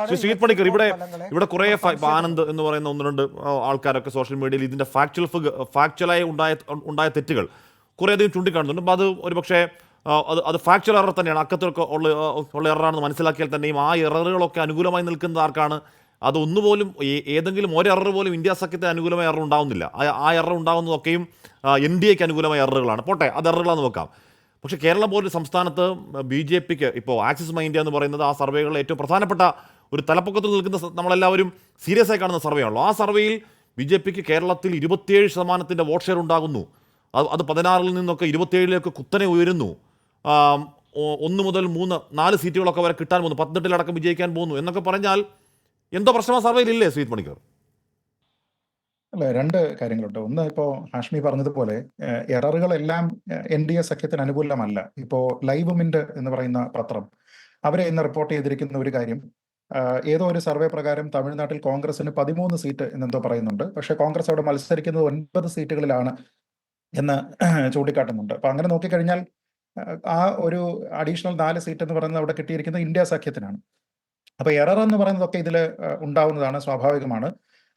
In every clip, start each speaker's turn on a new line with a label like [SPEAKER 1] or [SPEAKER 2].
[SPEAKER 1] ശ്രീ ശ്രീജിത് പണിക്കർ, ഇവിടെ ഇവിടെ കുറെ ആനന്ദ് എന്ന് പറയുന്ന ഒന്ന് രണ്ട് ആൾക്കാരൊക്കെ സോഷ്യൽ മീഡിയയിൽ ഇതിന്റെ ഫാക്ച്വലായി ഉണ്ടായ തെറ്റുകൾ കുറേയധികം ചൂണ്ടിക്കാണുന്നുണ്ട്. അപ്പോൾ അത് ഒരുപക്ഷെ അത് ഫാക്ച്വൽ എറർ തന്നെയാണ്, അക്കത്തൊക്കെ ഉള്ള എററാണെന്ന് മനസ്സിലാക്കിയാൽ തന്നെയും ആ എററുകളൊക്കെ അനുകൂലമായി നിൽക്കുന്നത് ആർക്കാണ്? അത് ഒന്നുപോലും ഏതെങ്കിലും ഒരു എറർ പോലും ഇന്ത്യ സഖ്യത്തിന് അനുകൂലമായ എറർ ഉണ്ടാവുന്നില്ല. ആ എറർ ഉണ്ടാകുന്നതൊക്കെയും NDAക്ക് അനുകൂലമായ എററുകളാണ്. പോട്ടെ, അത് എററുകളാന്ന് വെക്കാം. പക്ഷേ കേരളം പോലൊരു സംസ്ഥാനത്ത് BJPക്ക് ഇപ്പോൾ ആക്സിസ് മൈ ഇന്ത്യ എന്ന് പറയുന്നത് ആ സർവേകളിൽ ഏറ്റവും പ്രധാനപ്പെട്ട ഒരു തലപ്പൊക്കത്തിൽ നിൽക്കുന്ന, നമ്മളെല്ലാവരും സീരിയസ് ആയി കാണുന്ന സർവേ ആണല്ലോ. ആ സർവേയിൽ BJPക്ക് കേരളത്തിൽ 27% വോട്ട് ഷെയർ ഉണ്ടാകുന്നു. അത് 16-ൽ നിന്നൊക്കെ 27-ലേക്ക് കുത്തനെ ഉയരുന്നു. 1 മുതൽ 3, 4 സീറ്റുകളൊക്കെ വരെ കിട്ടാൻ പോകുന്നു, 18-ലടക്കം വിജയിക്കാൻ പോകുന്നു എന്നൊക്കെ പറഞ്ഞാൽ എന്തോ പ്രശ്നം ആ സർവേയിൽ ഇല്ലേ ശ്രീജിത് പണിക്കർ?
[SPEAKER 2] അല്ല, രണ്ട് കാര്യങ്ങളുണ്ട്. ഒന്ന്, ഇപ്പോൾ ഹാഷ്മി പറഞ്ഞതുപോലെ എററുകളെല്ലാം NDA സഖ്യത്തിന് അനുകൂലമല്ല. ഇപ്പോൾ ലൈവ് മിന്റ് എന്ന് പറയുന്ന പത്രം അവരെ ഇന്ന് റിപ്പോർട്ട് ചെയ്തിരിക്കുന്ന ഒരു കാര്യം, ഏതോ ഒരു സർവേ പ്രകാരം തമിഴ്നാട്ടിൽ കോൺഗ്രസിന് 13 സീറ്റ് എന്നെന്തോ പറയുന്നുണ്ട്. പക്ഷേ കോൺഗ്രസ് അവിടെ മത്സരിക്കുന്നത് 9 സീറ്റുകളിലാണ് എന്ന് ചൂണ്ടിക്കാട്ടുന്നുണ്ട്. അപ്പൊ അങ്ങനെ നോക്കിക്കഴിഞ്ഞാൽ ആ ഒരു അഡീഷണൽ 4 സീറ്റ് എന്ന് പറയുന്നത് അവിടെ കിട്ടിയിരിക്കുന്നത് ഇന്ത്യ സഖ്യത്തിനാണ്. അപ്പൊ എറർ എന്ന് പറയുന്നതൊക്കെ ഇതിൽ ഉണ്ടാവുന്നതാണ്, സ്വാഭാവികമാണ്.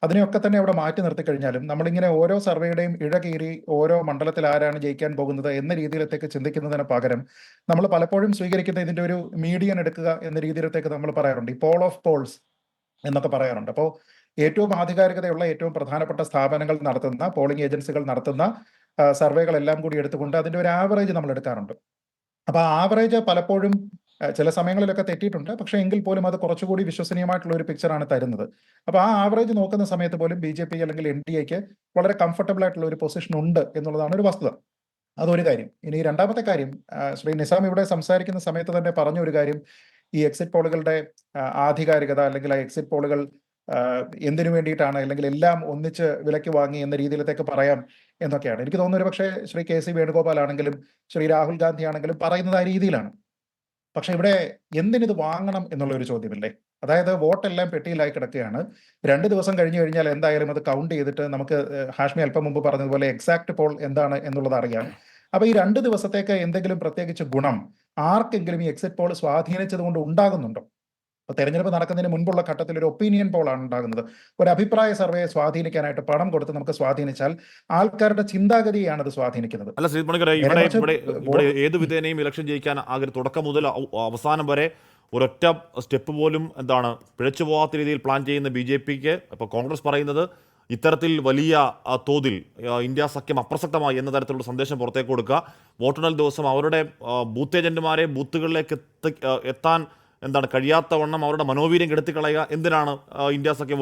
[SPEAKER 2] അതിനെയൊക്കെ തന്നെ അവിടെ മാറ്റി നിർത്തി കഴിഞ്ഞാലും നമ്മളിങ്ങനെ ഓരോ സർവേയുടെയും ഇഴകീറി ഓരോ മണ്ഡലത്തിൽ ആരാണ് ജയിക്കാൻ പോകുന്നത് എന്ന രീതിയിലത്തേക്ക് ചിന്തിക്കുന്നതിന് പകരം നമ്മൾ പലപ്പോഴും സ്വീകരിക്കുന്ന ഇതിന്റെ ഒരു മീഡിയൻ എടുക്കുക എന്ന രീതിയിലത്തേക്ക് നമ്മൾ പറയാറുണ്ട്. ഈ പോൾ ഓഫ് പോൾസ് എന്നൊക്കെ പറയാറുണ്ട്. അപ്പോൾ ഏറ്റവും ആധികാരികതയുള്ള ഏറ്റവും പ്രധാനപ്പെട്ട സ്ഥാപനങ്ങൾ നടത്തുന്ന പോളിംഗ് ഏജൻസികൾ നടത്തുന്ന സർവേകളെല്ലാം കൂടി എടുത്തുകൊണ്ട് അതിന്റെ ഒരു ആവറേജ് നമ്മൾ എടുക്കാറുണ്ട്. അപ്പൊ ആ ആവറേജ് പലപ്പോഴും ചില സമയങ്ങളിലൊക്കെ തെറ്റിയിട്ടുണ്ട്. പക്ഷേ എങ്കിൽ പോലും അത് കുറച്ചുകൂടി വിശ്വസനീയമായിട്ടുള്ള ഒരു പിക്ചറാണ് തരുന്നത്. അപ്പൊ ആ ആവറേജ് നോക്കുന്ന സമയത്ത് പോലും BJP അല്ലെങ്കിൽ NDAക്ക് വളരെ കംഫർട്ടബിൾ ആയിട്ടുള്ള ഒരു പൊസിഷൻ ഉണ്ട് എന്നുള്ളതാണ് ഒരു വസ്തുത. അതൊരു കാര്യം. ഇനി രണ്ടാമത്തെ കാര്യം, ശ്രീ നിസാം ഇവിടെ സംസാരിക്കുന്ന സമയത്ത് തന്നെ പറഞ്ഞ ഒരു കാര്യം, ഈ എക്സിറ്റ് പോളുകളുടെ ആധികാരികത അല്ലെങ്കിൽ ആ എക്സിറ്റ് പോളുകൾ എന്തിനു വേണ്ടിയിട്ടാണ്, അല്ലെങ്കിൽ എല്ലാം ഒന്നിച്ച് വിലക്ക് വാങ്ങി എന്ന രീതിയിലത്തേക്ക് പറയാം എന്നൊക്കെയാണ്. എനിക്ക് തോന്നുന്നു ഒരു പക്ഷേ ശ്രീ KC വേണുഗോപാൽ ആണെങ്കിലും ശ്രീ രാഹുൽ ഗാന്ധി ആണെങ്കിലും പറയുന്നത് ആ രീതിയിലാണ്. പക്ഷെ ഇവിടെ എന്തിനിത് വാങ്ങണം എന്നുള്ള ഒരു ചോദ്യമില്ലേ? അതായത് വോട്ടെല്ലാം പെട്ടിയിലായി കിടക്കുകയാണ്. 2 ദിവസം കഴിഞ്ഞു കഴിഞ്ഞാൽ എന്തായാലും അത് കൗണ്ട് ചെയ്തിട്ട് നമുക്ക് ഹാഷ്മി അല്പം മുമ്പ് പറഞ്ഞതുപോലെ എക്സാക്ട് പോൾ എന്താണ് എന്നുള്ളത് അറിയാം. അപ്പൊ ഈ 2 ദിവസത്തേക്ക് എന്തെങ്കിലും പ്രത്യേകിച്ച് ഗുണം ആർക്കെങ്കിലും ഈ എക്സിറ്റ് പോൾ സ്വാധീനിച്ചത് കൊണ്ട് ഉണ്ടാകുന്നുണ്ടോ? തെരഞ്ഞെടുപ്പ് നടക്കുന്നതിന് മുൻപുള്ള ഘട്ടത്തിൽ ഒരു ഒപ്പീനിയൻ പോളാണ് ഉണ്ടാകുന്നത്. ഒരു അഭിപ്രായ സർവേയെ സ്വാധീനിക്കാനായിട്ട് പണം കൊടുത്ത് നമുക്ക് സ്വാധീനിച്ചാൽ ആൾക്കാരുടെ ചിന്താഗതിയാണ് അത് സ്വാധീനിക്കുന്നത്.
[SPEAKER 1] അല്ല ശ്രീജിത് പണിക്കർ, ഇവിടെ ഏത് വിധേനയും ഇലക്ഷൻ ജയിക്കാൻ ആഗ്രഹം തുടക്കം മുതൽ അവസാനം വരെ ഒരൊറ്റ സ്റ്റെപ്പ് പോലും പിഴച്ചു പോകാത്ത രീതിയിൽ പ്ലാൻ ചെയ്യുന്ന BJPക്ക് ഇപ്പോൾ കോൺഗ്രസ് പറയുന്നത് ഇത്തരത്തിൽ വലിയ തോതിൽ ഇന്ത്യ സഖ്യം അപ്രസക്തമായി എന്ന തരത്തിലുള്ള സന്ദേശം പുറത്തേക്ക് കൊടുക്കുക, വോട്ടെണ്ണൽ ദിവസം അവരുടെ ബൂത്ത് ഏജന്റുമാരെ ബൂത്തുകളിലേക്ക് എത്താൻ കഴിയാത്ത വണ്ണം അവരുടെ മനോവീര്യം കെടുത്തിക്കളയുക. എന്തിനാണ് ഇന്ത്യ സഖ്യം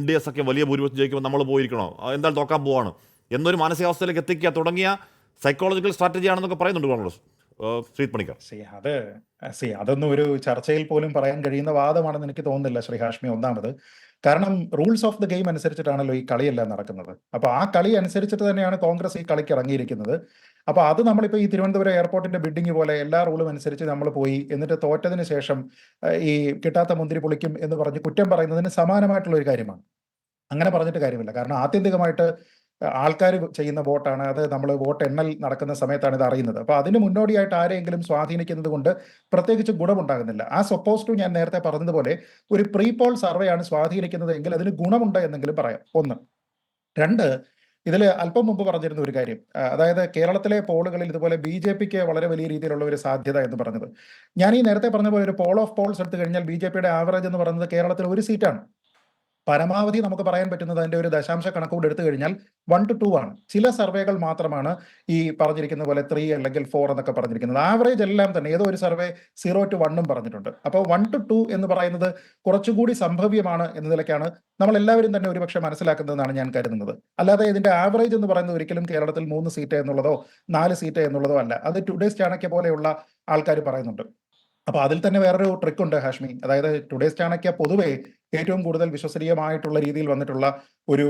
[SPEAKER 1] NDA സഖ്യം വലിയ ഭൂരിപക്ഷം ജയിക്കുമ്പോൾ നമ്മൾ പോയിരിക്കണോ, എന്തായാലും തോക്കാൻ പോവാണ് എന്നൊരു മാനസികാവസ്ഥയിലേക്ക് എത്തിക്കുക തുടങ്ങിയ സൈക്കോളജിക്കൽ സ്ട്രാറ്റജി ആണെന്നൊക്കെ പറയുന്നുണ്ട് കോൺഗ്രസ്. ശ്രീജിത് പണിക്കർ,
[SPEAKER 2] അതൊന്നും ഒരു ചർച്ചയിൽ പോലും പറയാൻ കഴിയുന്ന വാദമാണെന്ന് എനിക്ക് തോന്നുന്നില്ല ശ്രീ ഹാഷ്മി. ഒന്നാമത് കാരണം റൂൾസ് ഓഫ് ദ ഗെയിം അനുസരിച്ചിട്ടാണല്ലോ ഈ കളിയെല്ലാം നടക്കുന്നത്. അപ്പൊ ആ കളി അനുസരിച്ചിട്ട് തന്നെയാണ് കോൺഗ്രസ് ഈ കളിക്ക് ഇറങ്ങിയിരിക്കുന്നത്. അപ്പൊ അത് നമ്മളിപ്പോൾ ഈ തിരുവനന്തപുരം എയർപോർട്ടിന്റെ ബിൽഡിംഗ് പോലെ എല്ലാ റൂളും അനുസരിച്ച് നമ്മൾ പോയി എന്നിട്ട് തോറ്റതിന് ശേഷം ഈ കിട്ടാത്ത മുന്തിരി പൊളിക്കും എന്ന് പറഞ്ഞ് കുറ്റം പറയുന്നതിന് സമാനമായിട്ടുള്ള ഒരു കാര്യമാണ്. അങ്ങനെ പറഞ്ഞിട്ട് കാര്യമില്ല. കാരണം ആത്യന്തികമായിട്ട് ആൾക്കാർ ചെയ്യുന്ന വോട്ടാണ്. അത് നമ്മൾ വോട്ട് എണ്ണൽ നടക്കുന്ന സമയത്താണ് ഇത് അറിയുന്നത്. അപ്പൊ അതിന് മുന്നോടിയായിട്ട് ആരെങ്കിലും സ്വാധീനിക്കുന്നത് കൊണ്ട് പ്രത്യേകിച്ച് ഗുണമുണ്ടാകുന്നില്ല. ആ സപ്പോസ് ടു ഞാൻ നേരത്തെ പറഞ്ഞതുപോലെ ഒരു പ്രീ പോൾ സർവേ ആണ് സ്വാധീനിക്കുന്നത് എങ്കിൽ അതിന് ഗുണമുണ്ട് എന്നെങ്കിലും പറയാം. ഒന്ന്. രണ്ട്, ഇതിൽ അല്പം മുമ്പ് പറഞ്ഞിരുന്ന ഒരു കാര്യം, അതായത് കേരളത്തിലെ പോളുകളിൽ ഇതുപോലെ BJPക്ക് വളരെ വലിയ രീതിയിലുള്ള ഒരു സാധ്യത എന്ന് പറഞ്ഞത്, ഞാൻ ഈ നേരത്തെ പറഞ്ഞ പോലെ ഒരു പോൾ ഓഫ് പോൾസ് എടുത്തു കഴിഞ്ഞാൽ BJPയുടെ ആവറേജ് എന്ന് പറയുന്നത് കേരളത്തിൽ 1 സീറ്റാണ്. പരമാവധി നമുക്ക് പറയാൻ പറ്റുന്നത് അതിന്റെ ഒരു ദശാംശ കണക്കൂടെ എടുത്തു കഴിഞ്ഞാൽ 1 to 2 ആണ്. ചില സർവേകൾ മാത്രമാണ് ഈ പറഞ്ഞിരിക്കുന്ന പോലെ 3 അല്ലെങ്കിൽ 4 എന്നൊക്കെ പറഞ്ഞിരിക്കുന്നത്. ആവറേജ് എല്ലാം തന്നെ ഏതോ ഒരു സർവേ 0 to 1 പറഞ്ഞിട്ടുണ്ട്. അപ്പോൾ 1 to 2 എന്ന് പറയുന്നത് കുറച്ചുകൂടി സംഭവ്യമാണ് എന്ന നിലയ്ക്കാണ് നമ്മൾ എല്ലാവരും തന്നെ ഒരുപക്ഷെ മനസ്സിലാക്കുന്നതെന്നാണ് ഞാൻ കരുതുന്നത്. അല്ലാതെ ഇതിന്റെ ആവറേജ് എന്ന് പറയുന്നത് ഒരിക്കലും കേരളത്തിൽ 3 സീറ്റ് എന്നുള്ളതോ 4 സീറ്റ് എന്നുള്ളതോ അല്ല. അത് ടുഡേസ് ചാണക്യ പോലെയുള്ള ആൾക്കാർ പറയുന്നുണ്ട്. അപ്പൊ അതിൽ തന്നെ വേറൊരു ട്രിക്ക് ഉണ്ട് ഹാഷ്മി. അതായത് ടുഡേസ് ചാണക്യ പൊതുവെ ഏറ്റവും കൂടുതൽ വിശ്വസനീയമായിട്ടുള്ള രീതിയിൽ വന്നിട്ടുള്ള ഒരു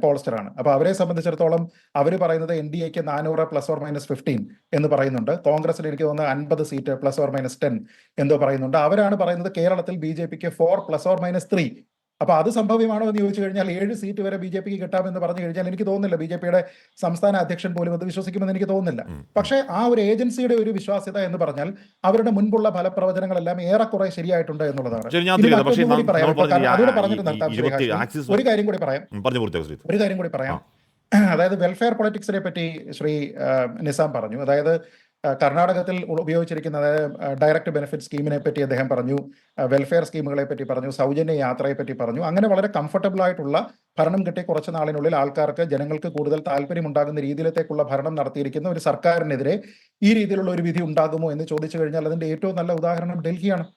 [SPEAKER 2] പോൾസ്റ്ററാണ്. അപ്പൊ അവരെ സംബന്ധിച്ചിടത്തോളം അവർ പറയുന്നത് NDAക്ക് 400 ± 15 എന്ന് പറയുന്നുണ്ട്. കോൺഗ്രസിൽ എനിക്ക് തോന്നുന്നത് 50 സീറ്റ് ± 10 എന്തോ പറയുന്നുണ്ട്. അവരാണ് പറയുന്നത് കേരളത്തിൽ BJPക്ക് 4 ± 3. അപ്പൊ അത് സംഭവ്യമാണോ എന്ന് ചോദിച്ചു കഴിഞ്ഞാൽ 7 സീറ്റ് വരെ ബി ജെ പിക്ക് കിട്ടാമെന്ന് പറഞ്ഞു കഴിഞ്ഞാൽ എനിക്ക് തോന്നുന്നില്ല ബി ജെ പിയുടെ സംസ്ഥാന അധ്യക്ഷൻ പോലും അത് വിശ്വസിക്കുമെന്ന് എനിക്ക് തോന്നുന്നില്ല. പക്ഷേ ആ ഒരു ഏജൻസിയുടെ ഒരു വിശ്വാസ്യത എന്ന് പറഞ്ഞാൽ അവരുടെ മുൻപുള്ള ഫലപ്രവചനങ്ങളെല്ലാം ഏറെക്കുറെ ശരിയായിട്ടുണ്ട് എന്നുള്ളതാണ്.
[SPEAKER 1] ശരി, ഞാൻ
[SPEAKER 2] ഇനി
[SPEAKER 1] തിരികെ പക്ഷേ
[SPEAKER 2] മറ്റൊന്നും കൂടി പറയാം.
[SPEAKER 1] നമ്മൾ പറഞ്ഞ
[SPEAKER 2] അതുകൂടെ പറഞ്ഞിട്ട് നിർത്താം ശ്രീ
[SPEAKER 1] 20
[SPEAKER 2] ഹാഷ്മി.
[SPEAKER 1] ആക്സിസ്
[SPEAKER 2] ഒരു കാര്യം കൂടി പറയാം.
[SPEAKER 1] പറഞ്ഞു പൂർത്തിയാക്കും ശ്രീ.
[SPEAKER 2] ഒരു കാര്യം കൂടി പറയാം. അതായത് വെൽഫെയർ പൊളിറ്റിക്സിനെ പറ്റി ശ്രീ നിസാം പറഞ്ഞു. അതായത് കർണാടകത്തിൽ ഉപയോഗിച്ചിരിക്കുന്ന ഡയറക്റ്റ് ബെനിഫിറ്റ് സ്കീമിനെ പറ്റി അദ്ദേഹം പറഞ്ഞു, വെൽഫെയർ സ്കീമുകളെ പറ്റി പറഞ്ഞു, സൗജന്യ യാത്രയെ പറ്റി പറഞ്ഞു. അങ്ങനെ വളരെ കംഫർട്ടബിൾ ആയിട്ടുള്ള ഭരണം കിട്ടി കുറച്ച് നാളിനുള്ളിൽ ആൾക്കാർക്ക് ജനങ്ങൾക്ക് കൂടുതൽ താല്പര്യമുണ്ടാകുന്ന രീതിയിലേക്കുള്ള ഭരണം നടത്തിയിരിക്കുന്ന ഒരു സർക്കാരിനെതിരെ ഈ രീതിയിലുള്ള ഒരു വിധി ഉണ്ടാകുമോ എന്ന് ചോദിച്ചു കഴിഞ്ഞാൽ അതിന്റെ ഏറ്റവും നല്ല ഉദാഹരണം ഡൽഹിയാണ്.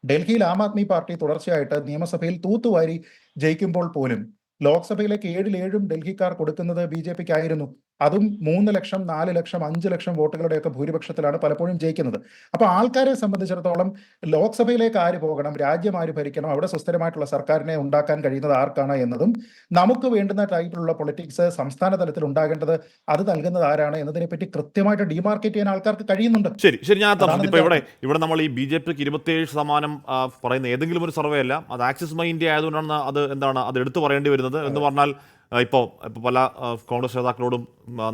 [SPEAKER 2] ഡൽഹിയിൽ ആം ആദ്മി പാർട്ടി തുടർച്ചയായിട്ട് നിയമസഭയിൽ തൂത്തുവാരി ജയിക്കുമ്പോൾ പോലും ലോക്സഭയിലേക്ക് 7 ഡൽഹിക്കാർ കൊടുക്കുന്നത് ബി ജെ പിക്ക് ആയിരുന്നു. അതും 3 ലക്ഷം 4 ലക്ഷം 5 ലക്ഷം വോട്ടുകളുടെയൊക്കെ ഭൂരിപക്ഷത്തിലാണ് പലപ്പോഴും ജയിക്കുന്നത്. അപ്പൊ ആൾക്കാരെ സംബന്ധിച്ചിടത്തോളം ലോക്സഭയിലേക്ക് ആര് പോകണം, രാജ്യം ആര് ഭരിക്കണം, അവിടെ സുസ്ഥിരമായിട്ടുള്ള സർക്കാരിനെ ഉണ്ടാക്കാൻ കഴിയുന്നത് ആർക്കാണ് എന്നതും നമുക്ക് വേണ്ടുന്ന ടൈപ്പിലുള്ള പൊളിറ്റിക്സ് സംസ്ഥാന തലത്തിൽ ഉണ്ടാകേണ്ടത് അത് നൽകുന്നത് ആരാണ് എന്നതിനെ പറ്റി കൃത്യമായിട്ട് ഡിമാർക്കേറ്റ് ചെയ്യാൻ ആൾക്കാർക്ക് കഴിയുന്നുണ്ട്.
[SPEAKER 1] ശരി, ഞാൻ ഇപ്പൊ ഇവിടെ നമ്മൾ ഈ ബി ജെ പിക്ക് 27% പറയുന്ന ഏതെങ്കിലും ഒരു സർവേ അല്ല, അത് ആക്സിസ് മൈ ഇന്ത്യ ആയതുകൊണ്ടാണ് അത് എടുത്തു പറയേണ്ടി വരുന്നത്. എന്ന് പറഞ്ഞാൽ ഇപ്പോൾ പല കോൺഗ്രസ് നേതാക്കളോടും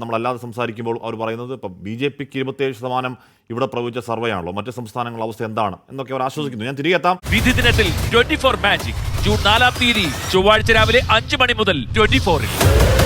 [SPEAKER 1] നമ്മളല്ലാതെ സംസാരിക്കുമ്പോൾ അവർ പറയുന്നത് ഇപ്പോൾ ബി ജെ പിക്ക് 27% ഇവിടെ പ്രവചിച്ച സർവേ ആണല്ലോ, മറ്റ് സംസ്ഥാനങ്ങളുടെ അവസ്ഥ എന്താണ് എന്നൊക്കെ അവർ ആശ്വസിക്കുന്നു. ഞാൻ തിരികെ എത്താം.
[SPEAKER 3] വിധി ദിനത്തിൽ 24 മാജിക് ജൂൺ 4 ചൊവ്വാഴ്ച രാവിലെ 5 മണി മുതൽ 24-ൽ.